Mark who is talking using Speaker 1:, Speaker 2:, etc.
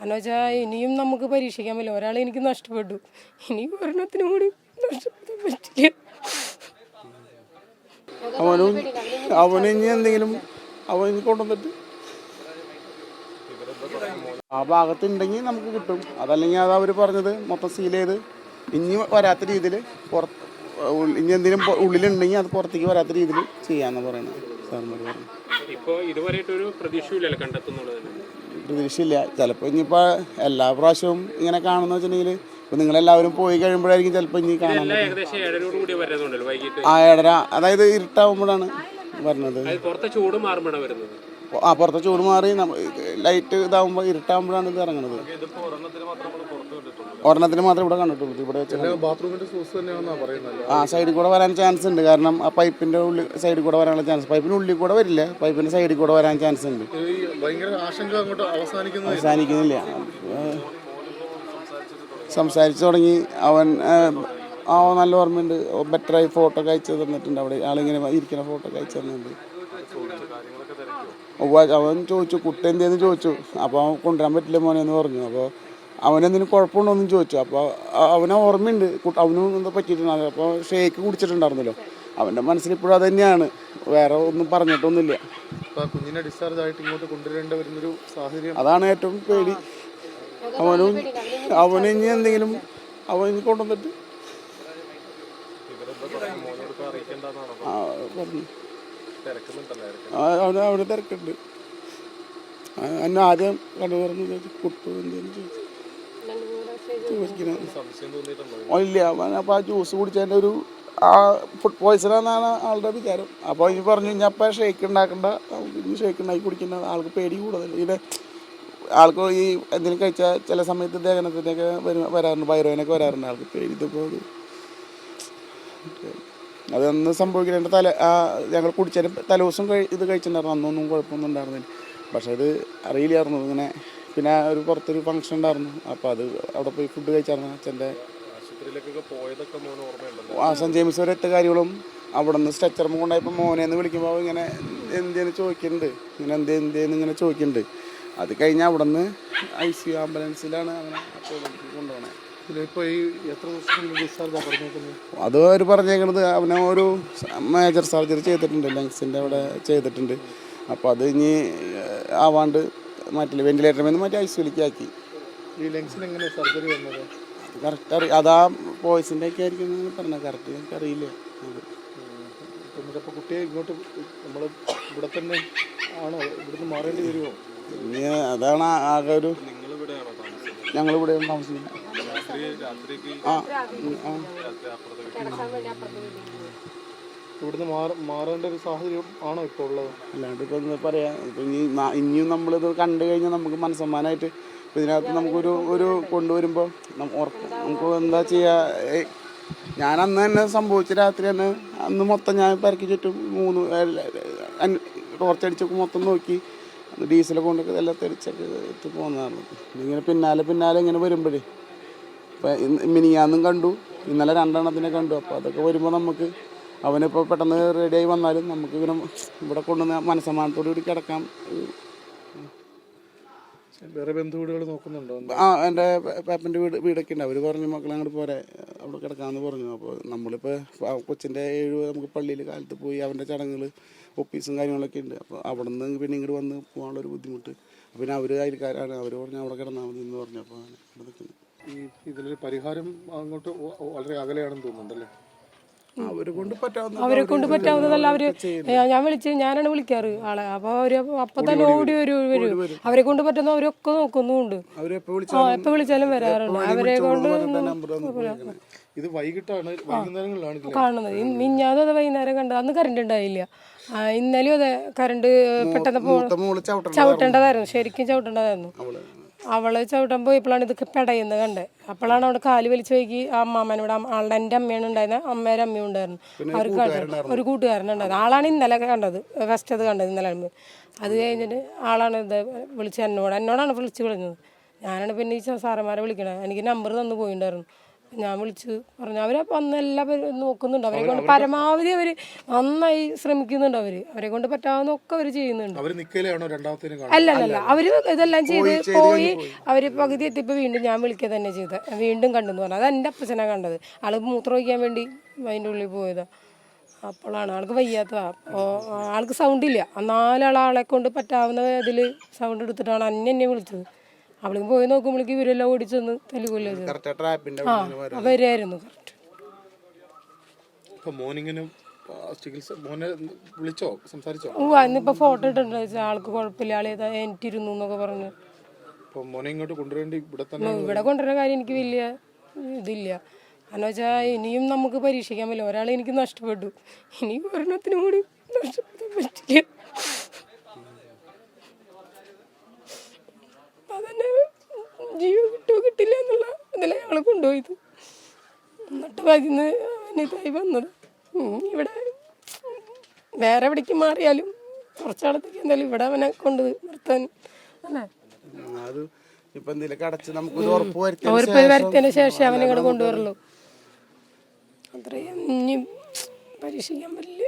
Speaker 1: കാരണം വെച്ചാൽ ഇനിയും നമുക്ക് പരീക്ഷിക്കാൻ പറ്റില്ല. ഒരാളെ എനിക്ക് നഷ്ടപ്പെട്ടു, ഇനി ഒരെണ്ണത്തിനും കൂടി നഷ്ടപ്പെടാൻ പറ്റില്ല.
Speaker 2: അവന് ഇനി എന്തെങ്കിലും അവൻ കൊണ്ടുവന്നിട്ട് ആ ഭാഗത്തുണ്ടെങ്കിൽ നമുക്ക് കിട്ടും. അതല്ലെങ്കിൽ അത് അവർ പറഞ്ഞത് മൊത്തം സീൽ ചെയ്ത് ഇനി വരാത്ത രീതിയിൽ ഇനി എന്തെങ്കിലും ഉള്ളിലുണ്ടെങ്കിൽ അത് പുറത്തേക്ക് വരാത്ത രീതിയിൽ ചെയ്യാന്ന് പറയുന്നത് സാർമാർ പറഞ്ഞു. പ്രതീക്ഷയില്ല. ചിലപ്പോൾ ഇനിയിപ്പോൾ എല്ലാ പ്രാവശ്യവും ഇങ്ങനെ കാണുന്ന വെച്ചിട്ടുണ്ടെങ്കിൽ ഇപ്പം നിങ്ങളെല്ലാവരും പോയി കഴിയുമ്പോഴായിരിക്കും ചിലപ്പോൾ ഇനി കാണാൻ ആ 7:30, അതായത് ഇരുട്ടാവുമ്പോഴാണ് വരുന്നത്. പുറത്തെ ചൂട് മാറി ലൈറ്റ് ഇതാവുമ്പോൾ ഇരുട്ടാകുമ്പോഴാണ് ഇത് ഇറങ്ങുന്നത്. ഒരെണ്ണത്തിന് മാത്രമേ ഇവിടെ കണ്ടിട്ടുള്ളൂ. ഇവിടെ സൈഡിൽ കൂടെ വരാൻ ചാൻസ് ഉണ്ട്. കാരണം ആ പൈപ്പിന്റെ ഉള്ളിൽ സൈഡിൽ കൂടെ വരാനുള്ള ചാൻസ്, പൈപ്പിന്റെ ഉള്ളിൽ കൂടെ വരില്ല, പൈപ്പിന്റെ സൈഡിൽ കൂടെ വരാൻ ചാൻസ് ഉണ്ട്. അവസാനിക്കുന്നില്ല. സംസാരിച്ചു തുടങ്ങി. അവൻ നല്ല ഓർമ്മയുണ്ട്. ബെറ്ററായി ഫോട്ടോ ഒക്കെ അയച്ചു തന്നിട്ടുണ്ട്. അവിടെ ആളിങ്ങനെ ഇരിക്കുന്ന ഫോട്ടോ ഒക്കെ അയച്ചു തന്നിട്ടുണ്ട്. അവൻ ചോദിച്ചു കുട്ടി എന്തേന്ന് ചോദിച്ചു. അപ്പോൾ അവൻ കൊണ്ടുവരാൻ പറ്റില്ല മോനെ എന്ന് പറഞ്ഞു. അപ്പോൾ അവനെന്തിനും കുഴപ്പമുണ്ടോയെന്ന് ചോദിച്ചു. അപ്പോൾ അവനെ ഓർമ്മയുണ്ട്, അവനും എന്താ പറ്റിയിട്ടുണ്ടായിരുന്നു. അപ്പോൾ ഷേക്ക് കുടിച്ചിട്ടുണ്ടായിരുന്നല്ലോ. അവൻ്റെ മനസ്സിലിപ്പോഴും അത് തന്നെയാണ്, വേറെ ഒന്നും പറഞ്ഞിട്ടൊന്നുമില്ല.
Speaker 3: കുഞ്ഞിനെ ഡിസ്ചാർജ് ആയിട്ട് ഇങ്ങോട്ട് കൊണ്ടുവരേണ്ട വരുന്നൊരു സാഹചര്യം,
Speaker 2: അതാണ് ഏറ്റവും പേടി. അവന് ഇനി എന്തെങ്കിലും അവൻ ഇനി കൊണ്ടുവന്നിട്ട് അവിടെ തിരക്കുണ്ട്. എന്നെ ആദ്യം കണ്ടു പറഞ്ഞു ചോദിച്ചു കുട്ടു എന്തേലും ചോദിക്കണം. ഇല്ല, അപ്പോൾ ആ ജ്യൂസ് കുടിച്ചതിൻ്റെ ഒരു ഫുഡ് പോയ്സൺ എന്നാണ് ആളുടെ വിചാരം. അപ്പോൾ ഇനി പറഞ്ഞു ഇനി അപ്പം ഷേക്ക് ഉണ്ടാക്കണ്ട, ഇനി ഷേക്ക് ഉണ്ടാക്കി കുടിക്കുന്ന ആൾക്ക് പേടി കൂടുതൽ. ഇത് ആൾക്ക് ഈ എന്തെങ്കിലും കഴിച്ചാൽ ചില സമയത്ത് ദഹനത്തിനൊക്കെ വരാറുണ്ട്, വയറുവേനൊക്കെ വരാറുണ്ട് ആൾക്ക് പേടി. ഇതിപ്പോൾ അതൊന്ന് സംഭവിക്കില്ല. എൻ്റെ ഞങ്ങൾ കുടിച്ചതിന് തലേദിവസം ഇത് കഴിച്ചിട്ടുണ്ടായിരുന്നു. അന്നൊന്നും കുഴപ്പമൊന്നും ഉണ്ടായിരുന്നില്ല. പക്ഷെ അത് അറിയില്ലായിരുന്നു ഇങ്ങനെ. പിന്നെ ഒരു പുറത്തൊരു ഫംഗ്ഷൻ ഉണ്ടായിരുന്നു. അപ്പോൾ അത് അവിടെ പോയി ഫുഡ് കഴിച്ചായിരുന്നു. അച്ഛൻ്റെ സെൻറ്റ് ജെയിംസ് വരെ 8 കാര്യങ്ങളും അവിടെ നിന്ന് സ്ട്രെച്ചർ കൊണ്ടായപ്പോൾ മോനെന്ന് വിളിക്കുമ്പോൾ ഇങ്ങനെ എന്തേന്ന് ചോദിക്കുന്നുണ്ട്, ഇങ്ങനെ എന്തേന്ന് ഇങ്ങനെ ചോദിക്കുന്നുണ്ട്. അത് കഴിഞ്ഞാൽ അവിടെ നിന്ന് ICU ആംബുലൻസിലാണ് അവനെ കൊണ്ടുപോകണേ.
Speaker 3: ഇപ്പോൾ ഈ എത്ര ദിവസം ഡിസ്ചാർജാണ് പറഞ്ഞേക്കുന്നത്?
Speaker 2: അത് അവർ പറഞ്ഞേക്കണത് അവനെ ഒരു മേജർ സർജറി ചെയ്തിട്ടുണ്ട്, ലങ്സിൻ്റെ അവിടെ ചെയ്തിട്ടുണ്ട്. അപ്പോൾ അത് ഇനി ആവാണ്ട് മാറ്റില്ല, വെന്റിലേറ്ററിൽ നിന്ന് മാറ്റി ICUലേക്ക് ആക്കി.
Speaker 3: ഈ ലങ്സിന് എങ്ങനെ സർജറി വന്നത്
Speaker 2: കറക്റ്റ് അതാ പോയ്സിൻ്റെ ഒക്കെ ആയിരിക്കും പറഞ്ഞത്. കറക്റ്റ് എനിക്കറിയില്ല.
Speaker 3: അപ്പോൾ കുട്ടിയെ ഇങ്ങോട്ട് നമ്മൾ ഇവിടെ തന്നെ ആണോ, ഇവിടുന്ന് മാറേണ്ടി വരുമോ?
Speaker 2: ഇനി അതാണ് ആകെ ഒരു ഞങ്ങളിവിടെയാണ് താമസിക്കുന്നത്.
Speaker 3: ഇവിടുന്ന് മാറേണ്ട ഒരു സാഹചര്യം ആണോ ഇപ്പോൾ ഉള്ളത്?
Speaker 2: അല്ലാണ്ട് ഇപ്പോൾ ഒന്ന് പറയാം. ഇപ്പം ഇനിയും നമ്മളിത് കണ്ടു കഴിഞ്ഞാൽ നമുക്ക് മനസ്സമ്മാനമായിട്ട് ഇതിനകത്ത് നമുക്കൊരു കൊണ്ടുവരുമ്പോൾ നമുക്ക് എന്താ ചെയ്യുക. ഞാൻ അന്ന് തന്നെ സംഭവിച്ച രാത്രി തന്നെ അന്ന് മൊത്തം ഞാൻ പരക്കി ചുറ്റും 3 ടോർച്ചടിച്ചൊക്കെ മൊത്തം നോക്കി ഡീസലൊക്കെ കൊണ്ടൊക്കെ എല്ലാം തെളിച്ചൊക്കെ എത്തി പോകുന്നതാണ്. ഇങ്ങനെ പിന്നാലെ ഇങ്ങനെ വരുമ്പോഴേ ഇപ്പം മിനിയാന്നും കണ്ടു, ഇന്നലെ 2 എണ്ണത്തിനെ കണ്ടു. അപ്പോൾ അതൊക്കെ വരുമ്പോൾ നമുക്ക് അവനിപ്പോൾ പെട്ടെന്ന് റെഡിയായി വന്നാലും നമുക്ക് ഇങ്ങനെ ഇവിടെ കൊണ്ടുവന്ന് മനസ്സമാനത്തോടു കൂടി കിടക്കാം.
Speaker 3: വേറെ ബന്ധുവീടുകൾ നോക്കുന്നുണ്ടോ?
Speaker 2: എൻ്റെ പാപ്പൻ്റെ വീടൊക്കെ ഉണ്ട്. അവർ പറഞ്ഞു മക്കളെ അങ്ങോട്ട് പോരെ, അവിടെ കിടക്കാമെന്ന് പറഞ്ഞു. അപ്പോൾ നമ്മളിപ്പോൾ കൊച്ചിൻ്റെ 7 നമുക്ക് പള്ളിയിൽ കാലത്ത് പോയി അവൻ്റെ ചടങ്ങുകൾ ഓഫീസും കാര്യങ്ങളൊക്കെ ഉണ്ട്. അപ്പോൾ അവിടെ നിന്ന് പിന്നെ ഇങ്ങോട്ട് വന്ന് പോകാനുള്ളൊരു ബുദ്ധിമുട്ട്. പിന്നെ അവർ അയൽക്കാരാണ്, അവർ പറഞ്ഞു അവിടെ കിടന്നാൽ മതി എന്ന് പറഞ്ഞു. അപ്പോൾ അവിടെ നിൽക്കുന്നു.
Speaker 3: ഇതിലൊരു പരിഹാരം അങ്ങോട്ട് വളരെ അകലെയാണെന്ന് തോന്നുന്നുണ്ടല്ലേ?
Speaker 2: അവരെ കൊണ്ട്
Speaker 1: പറ്റാവുന്നതല്ല. ഞാനാണ് വിളിക്കാറ് ആളെ. അപ്പോൾ അവര് അപ്പൊ തന്നെ ഓടി വരും. അവരെ കൊണ്ട് പറ്റുന്ന അവരൊക്കെ നോക്കുന്നുണ്ട്. എപ്പോ വിളിച്ചാലും വരാറുണ്ട്. അവരെ കൊണ്ട്
Speaker 3: ഇത് വൈകിട്ടാണ്, വൈകുന്നേരങ്ങളിലാണ്
Speaker 1: കാണുന്നത്. മിഞ്ഞാതും അതെ വൈകുന്നേരം കണ്ടത്. അന്ന് കറണ്ട് ഉണ്ടായില്ല. ഇന്നലെയും അതെ കറണ്ട് പെട്ടെന്ന് ചവിട്ടേണ്ടതായിരുന്നു, ശരിക്കും ചവിട്ടേണ്ടതായിരുന്നു. അവള് ചവിട്ടാൻ പോയപ്പോഴാണ് ഇതൊക്കെ പെടയുന്നത് കണ്ടത്. അപ്പോഴാണ് അവിടെ കാല് വലിച്ചു വൈകി ആ അമ്മാമ്മനോട് ആളുടെ എൻ്റെ അമ്മയാണ് ഉണ്ടായിരുന്നത്, അമ്മയുടെ അമ്മയും ഉണ്ടായിരുന്നു. അവർക്ക് ഒരു കൂട്ടുകാരനുണ്ടായിരുന്നു. ആളാണ് ഇന്നലെ കണ്ടത്, ഫസ്റ്റ് അത് കണ്ടത് ഇന്നലെ. അത് കഴിഞ്ഞിട്ട് ആളാണ് ഇത് വിളിച്ച് എന്നോടാണ് വിളിച്ച് വിളിഞ്ഞത്. ഞാനാണ് പിന്നെ ഈ സാറന്മാരെ വിളിക്കണത്. എനിക്ക് നമ്പർ തന്നു പോയിണ്ടായിരുന്നു. ഞാൻ വിളിച്ച് പറഞ്ഞു. അവരപ്പോൾ അന്ന് എല്ലാവരും നോക്കുന്നുണ്ട്. അവരെ കൊണ്ട് പരമാവധി അവർ നന്നായി ശ്രമിക്കുന്നുണ്ട്. അവരെ കൊണ്ട് പറ്റാവുന്നൊക്കെ അവർ ചെയ്യുന്നുണ്ട്. അല്ല അവര് ഇതെല്ലാം ചെയ്ത് പോയി. അവര് പകുതി എത്തിയപ്പോൾ വീണ്ടും ഞാൻ വിളിക്കുക തന്നെ ചെയ്ത് വീണ്ടും കണ്ടെന്ന് പറഞ്ഞു. അത് എൻ്റെ അപ്പച്ചനാണ് കണ്ടത്. ആള് മൂത്രം ഒഴിക്കാൻ വേണ്ടി അതിൻ്റെ ഉള്ളിൽ പോയതാ. അപ്പോഴാണ് ആൾക്ക് വയ്യാത്തതാ. അപ്പോൾ ആൾക്ക് സൗണ്ട് ഇല്ല. നാലാളെ കൊണ്ട് പറ്റാവുന്ന ഇതിൽ സൗണ്ട് എടുത്തിട്ടാണ് എന്നെ വിളിച്ചത്. അവൾക്ക് പോയി നോക്കുമ്പോഴേക്ക് ഇവരെല്ലാം ഓടിച്ചെന്ന് തല്ലിക്കൊല്ലത്. വരെയായിരുന്നു കറക്റ്റ്. ഇന്നിപ്പോ ഫോട്ടോ ഇട്ടിട്ടുണ്ട്. ആൾക്ക് കുഴപ്പമില്ല, ആളെ എനിട്ടിരുന്നു എന്നൊക്കെ പറഞ്ഞു. ഇവിടെ കൊണ്ടുവരുന്ന കാര്യം എനിക്ക് വലിയ ഇതില്ല. കാരണം വെച്ചാൽ ഇനിയും നമുക്ക് പരീക്ഷിക്കാൻ പറ്റില്ല. ഒരാളെ എനിക്ക് നഷ്ടപ്പെട്ടു, ഇനി ഒരെണ്ണത്തിനും കൂടി നഷ്ടപ്പെടാൻ പറ്റില്ല. അതന്നെ ജീവൻ കിട്ടുമോ കിട്ടില്ല എന്നുള്ള ഇതിലെ ഞങ്ങൾ കൊണ്ടുപോയത്. എന്നിട്ട് അതിന്ന് ഇതായി വന്നത്. ഇവിടെ വേറെ എവിടേക്ക് മാറിയാലും കുറച്ചാളത്തേക്ക് എന്തായാലും ഇവിടെ അവനെ കൊണ്ട് നിർത്താൻ അല്ലേ ഉറപ്പ് വരുത്തിയതിന് ശേഷം അവനെ ഇങ്ങോട്ട് കൊണ്ടുവരുള്ളൂ. അത്രയും ഇനി പരീക്ഷിക്കാൻ പറ്റില്ല.